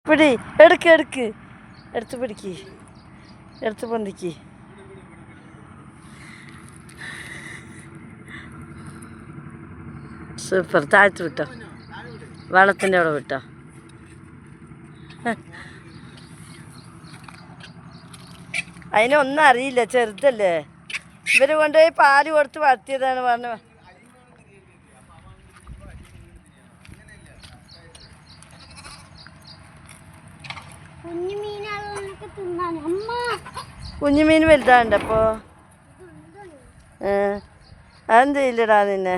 പിടി, എടുക്ക് എടുക്ക്, എടുത്ത് പിടിക്ക്, എടുത്ത് പൊന്തിക്ക്. സൂപ്പർ. താഴ്ത്ത് വിട്ടോ, വെള്ളത്തിൻ്റെ അവിടെ വിട്ടോ. അതിനൊന്നും അറിയില്ല, ചെറുതല്ലേ. ഇവർ കൊണ്ടുപോയി പാല് കൊടുത്ത് വളർത്തിയതാണ് പറഞ്ഞു. കുഞ്ഞുമീൻ വലുതാണ്ട് അപ്പോ അതെന്ത് ചെയ്യില്ലടാ നിന്നെ.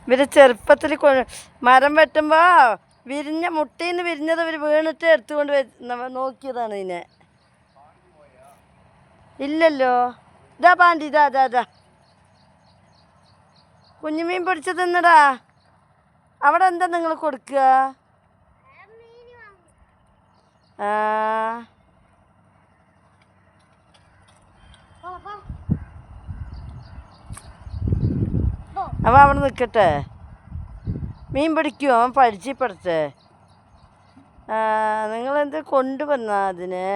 ഇവര് ചെറുപ്പത്തിൽ മരം വെട്ടുമ്പോൾ വിരിഞ്ഞ മുട്ടയിൽ നിന്ന് വിരിഞ്ഞത് ഇവർ വീണിട്ട് എടുത്തുകൊണ്ട് നോക്കിയതാണ് ഇതിനെ. ഇല്ലല്ലോ, ഇതാ പാണ്ടി, ഇതാ അതാ അതാ കുഞ്ഞുമീൻ പിടിച്ച് തിന്നടാ. അവിടെ എന്താ നിങ്ങൾ കൊടുക്കുക? അവൻ അവിടെ നിൽക്കട്ടെ, മീൻ പിടിക്കുമോ? അവൻ പരിചയപ്പെടുത്തേ. നിങ്ങളെന്ത് കൊണ്ടുവന്ന അതിന്?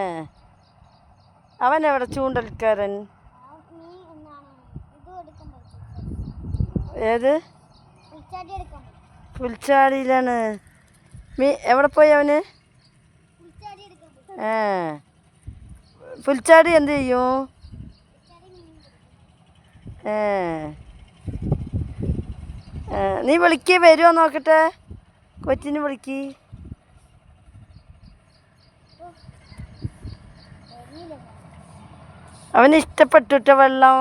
അവൻ എവിടെ ചൂണ്ടൽക്കാരൻ? ഏത് പുൽച്ചാടിയിലാണ് എവിടെ പോയി അവന്? പുൽച്ചാടി എന്ത് ചെയ്യും? നീ വിളിക്ക്, വരുമോ നോക്കട്ടെ. കൊച്ചിന് വിളിക്ക്. അവന് ഇഷ്ടപ്പെട്ടുട്ടോ വെള്ളം.